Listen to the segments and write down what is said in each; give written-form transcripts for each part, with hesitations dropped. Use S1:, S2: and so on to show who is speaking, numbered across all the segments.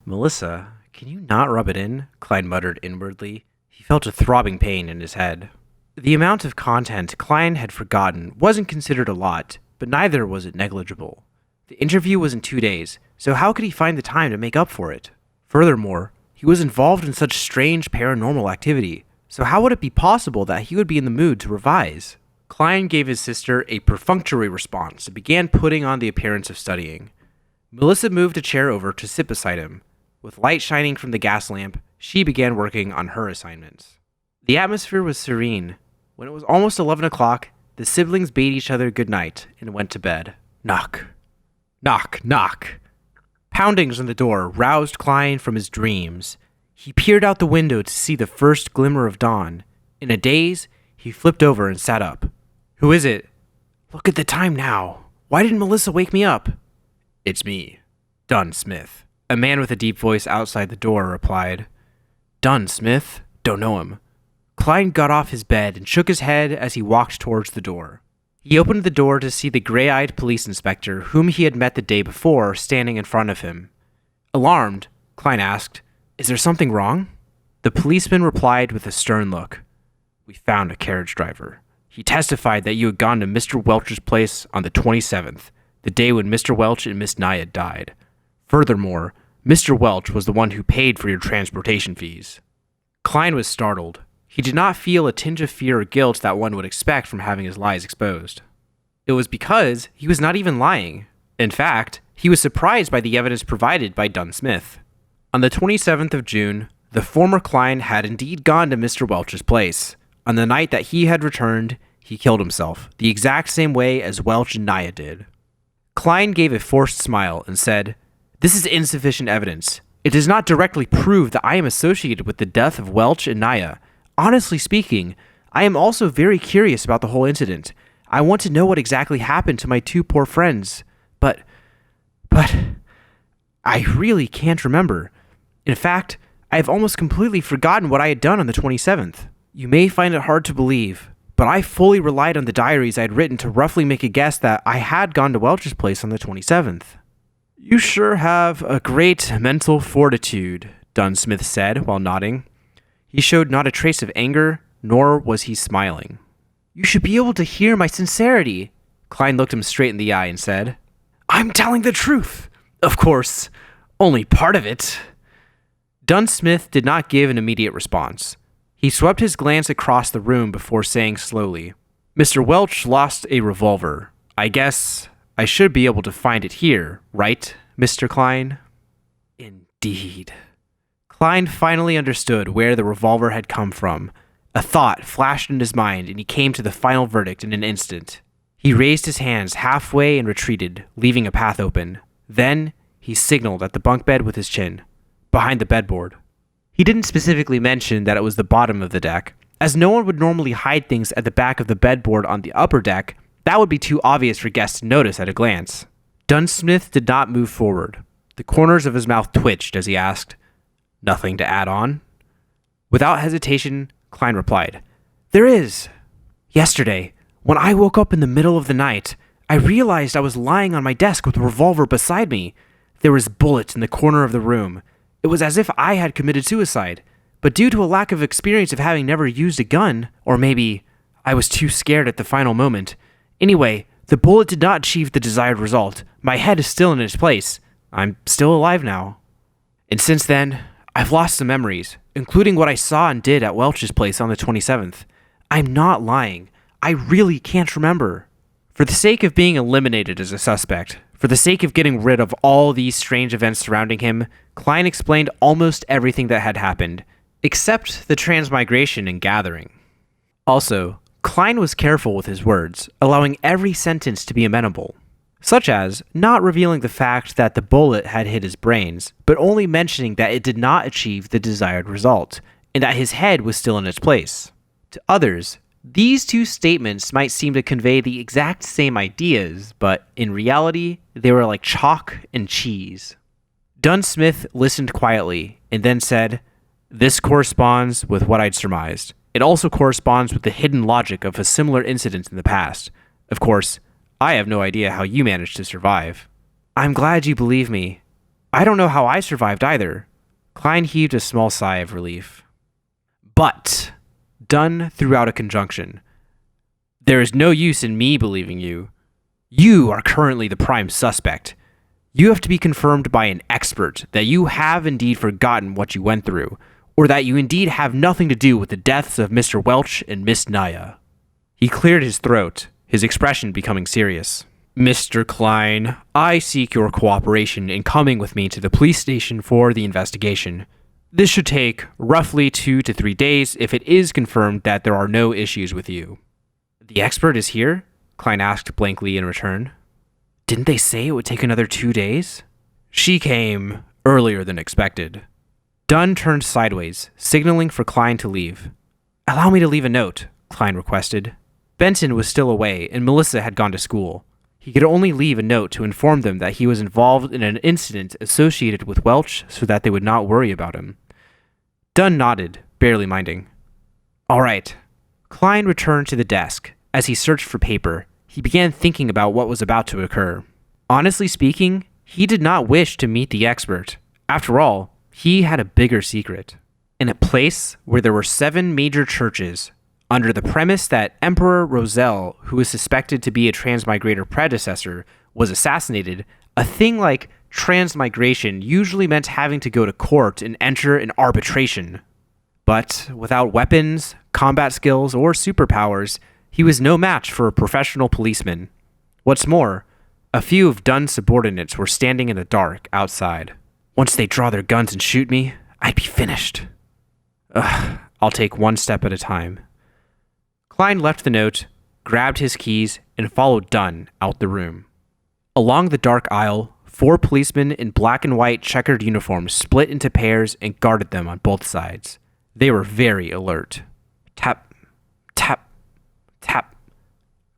S1: Melissa, can you not rub it in? Clyde muttered inwardly. He felt a throbbing pain in his head. The amount of content Klein had forgotten wasn't considered a lot, but neither was it negligible. The interview was in 2 days, so how could he find the time to make up for it? Furthermore, he was involved in such strange paranormal activity, so how would it be possible that he would be in the mood to revise? Klein gave his sister a perfunctory response and began putting on the appearance of studying. Melissa moved a chair over to sit beside him. With light shining from the gas lamp, she began working on her assignments. The atmosphere was serene. When it was almost 11 o'clock, the siblings bade each other good night and went to bed. Knock. Knock, knock. Poundings on the door roused Klein from his dreams. He peered out the window to see the first glimmer of dawn. In a daze, he flipped over and sat up. Who is it? Look at the time now. Why didn't Melissa wake me up? It's me, Dunn Smith. A man with a deep voice outside the door replied. Dunn Smith? Don't know him. Klein got off his bed and shook his head as he walked towards the door. He opened the door to see the gray-eyed police inspector whom he had met the day before standing in front of him. Alarmed, Klein asked, Is there something wrong? The policeman replied with a stern look. We found a carriage driver. He testified that you had gone to Mr. Welch's place on the 27th, the day when Mr. Welch and Miss Naya died. Furthermore, Mr. Welch was the one who paid for your transportation fees. Klein was startled. He did not feel a tinge of fear or guilt that one would expect from having his lies exposed. It was because he was not even lying. In fact, he was surprised by the evidence provided by Dunn Smith. On the 27th of June, the former Klein had indeed gone to Mr. Welch's place. On the night that he had returned, he killed himself, the exact same way as Welch and Naya did. Klein gave a forced smile and said, This is insufficient evidence. It does not directly prove that I am associated with the death of Welch and Naya. Honestly speaking, I am also very curious about the whole incident. I want to know what exactly happened to my two poor friends. But, I really can't remember. In fact, I have almost completely forgotten what I had done on the 27th. You may find it hard to believe, but I fully relied on the diaries I had written to roughly make a guess that I had gone to Welch's place on the 27th. You sure have a great mental fortitude, Dunn Smith said while nodding. He showed not a trace of anger, nor was he smiling. You should be able to hear my sincerity. Klein looked him straight in the eye and said, I'm telling the truth. Of course, only part of it. Dunn Smith did not give an immediate response. He swept his glance across the room before saying slowly, Mr. Welch lost a revolver. I guess I should be able to find it here, right, Mr. Klein? Indeed. Klein finally understood where the revolver had come from. A thought flashed in his mind, and he came to the final verdict in an instant. He raised his hands halfway and retreated, leaving a path open. Then, he signaled at the bunk bed with his chin, behind the bedboard. He didn't specifically mention that it was the bottom of the deck. As no one would normally hide things at the back of the bedboard on the upper deck, that would be too obvious for guests to notice at a glance. Dunn Smith did not move forward. The corners of his mouth twitched as he asked, Nothing to add on? Without hesitation, Klein replied, There is. Yesterday, when I woke up in the middle of the night, I realized I was lying on my desk with a revolver beside me. There was bullets in the corner of the room. It was as if I had committed suicide, but due to a lack of experience of having never used a gun, or maybe I was too scared at the final moment. Anyway, the bullet did not achieve the desired result. My head is still in its place. I'm still alive now. And since then, I've lost some memories, including what I saw and did at Welch's place on the 27th. I'm not lying. I really can't remember. For the sake of being eliminated as a suspect, for the sake of getting rid of all these strange events surrounding him, Klein explained almost everything that had happened, except the transmigration and gathering. Also, Klein was careful with his words, allowing every sentence to be amenable, such as not revealing the fact that the bullet had hit his brains, but only mentioning that it did not achieve the desired result, and that his head was still in its place. To others, these two statements might seem to convey the exact same ideas, but in reality, they were like chalk and cheese. Dunn Smith listened quietly, and then said, This corresponds with what I'd surmised. It also corresponds with the hidden logic of a similar incident in the past. Of course, I have no idea how you managed to survive. I'm glad you believe me. I don't know how I survived either. Klein heaved a small sigh of relief. But, Dunn threw out a conjunction. There is no use in me believing you. You are currently the prime suspect. You have to be confirmed by an expert that you have indeed forgotten what you went through, or that you indeed have nothing to do with the deaths of Mr. Welch and Miss Naya. He cleared his throat, his expression becoming serious. Mr. Klein, I seek your cooperation in coming with me to the police station for the investigation. This should take roughly 2 to 3 days if it is confirmed that there are no issues with you. The expert is here? Klein asked blankly in return. Didn't they say it would take another 2 days? She came earlier than expected. Dunn turned sideways, signaling for Klein to leave. Allow me to leave a note, Klein requested. Benton was still away, and Melissa had gone to school. He could only leave a note to inform them that he was involved in an incident associated with Welch so that they would not worry about him. Dunn nodded, barely minding. All right. Klein returned to the desk. As he searched for paper, he began thinking about what was about to occur. Honestly speaking, he did not wish to meet the expert. After all, he had a bigger secret. In a place where there were 7 major churches, under the premise that Emperor Roselle, who was suspected to be a transmigrator predecessor, was assassinated, a thing like transmigration usually meant having to go to court and enter an arbitration. But without weapons, combat skills, or superpowers, he was no match for a professional policeman. What's more, a few of Dunn's subordinates were standing in the dark outside. Once they draw their guns and shoot me, I'd be finished. I'll take one step at a time. Klein left the note, grabbed his keys, and followed Dunn out the room. Along the dark aisle, 4 policemen in black and white checkered uniforms split into pairs and guarded them on both sides. They were very alert. Tap, tap, tap.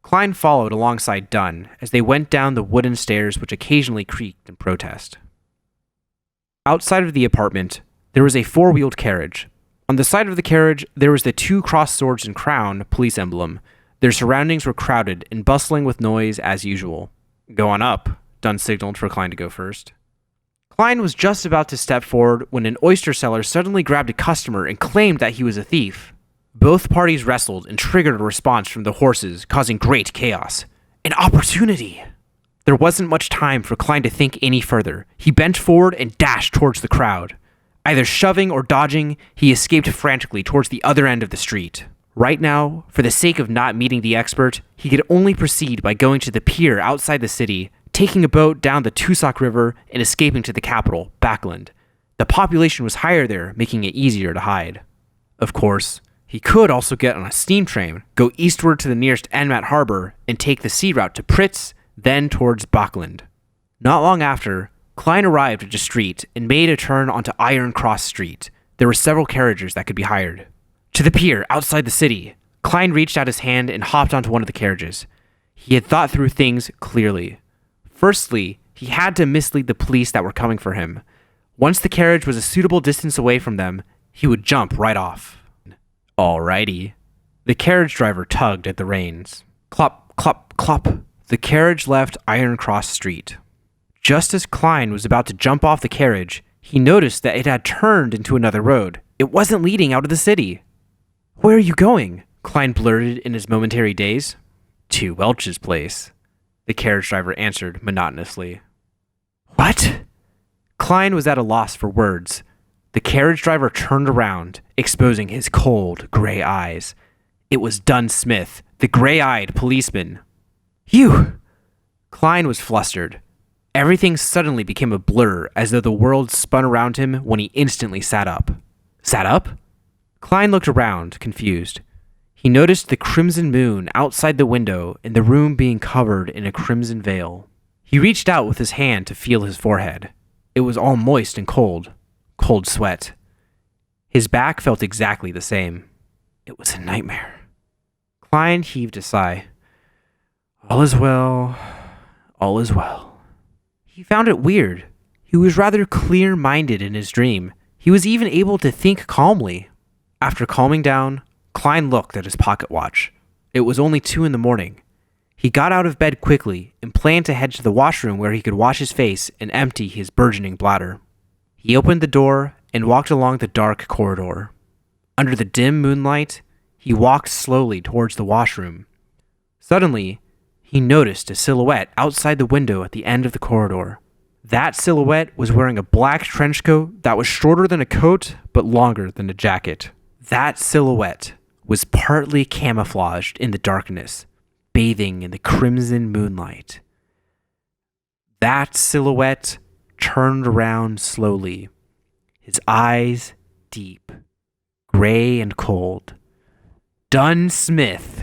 S1: Klein followed alongside Dunn as they went down the wooden stairs which occasionally creaked in protest. Outside of the apartment, there was a 4-wheeled carriage. On the side of the carriage, there was the 2 crossed swords and crown police emblem. Their surroundings were crowded and bustling with noise as usual. Go on up, Dunn signaled for Klein to go first. Klein was just about to step forward when an oyster seller suddenly grabbed a customer and claimed that he was a thief. Both parties wrestled and triggered a response from the horses, causing great chaos. An opportunity! There wasn't much time for Klein to think any further. He bent forward and dashed towards the crowd. Either shoving or dodging, he escaped frantically towards the other end of the street. Right now, for the sake of not meeting the expert, he could only proceed by going to the pier outside the city, taking a boat down the Tusac River, and escaping to the capital, Backland. The population was higher there, making it easier to hide. Of course, he could also get on a steam train, go eastward to the nearest Enmat harbor, and take the sea route to Pritz, then towards Backland. Not long after, Klein arrived at a street and made a turn onto Iron Cross Street. There were several carriages that could be hired. To the pier outside the city, Klein reached out his hand and hopped onto one of the carriages. He had thought through things clearly. Firstly, he had to mislead the police that were coming for him. Once the carriage was a suitable distance away from them, he would jump right off. Alrighty. The carriage driver tugged at the reins. Clop, clop, clop. The carriage left Iron Cross Street. Just as Klein was about to jump off the carriage, he noticed that it had turned into another road. It wasn't leading out of the city. Where are you going? Klein blurted in his momentary daze. To Welch's place, the carriage driver answered monotonously. What? Klein was at a loss for words. The carriage driver turned around, exposing his cold, gray eyes. It was Dunn Smith, the gray-eyed policeman. You! Klein was flustered. Everything suddenly became a blur, as though the world spun around him when he instantly sat up. Sat up? Klein looked around, confused. He noticed the crimson moon outside the window and the room being covered in a crimson veil. He reached out with his hand to feel his forehead. It was all moist and cold. Cold sweat. His back felt exactly the same. It was a nightmare. Klein heaved a sigh. All is well. All is well. He found it weird. He was rather clear-minded in his dream. He was even able to think calmly. After calming down, Klein looked at his pocket watch. It was only 2 a.m. He got out of bed quickly and planned to head to the washroom where he could wash his face and empty his burgeoning bladder. He opened the door and walked along the dark corridor. Under the dim moonlight, he walked slowly towards the washroom. Suddenly, he noticed a silhouette outside the window at the end of the corridor. That silhouette was wearing a black trench coat that was shorter than a coat but longer than a jacket. That silhouette was partly camouflaged in the darkness, bathing in the crimson moonlight. That silhouette turned around slowly, his eyes deep, gray and cold. Dunn Smith.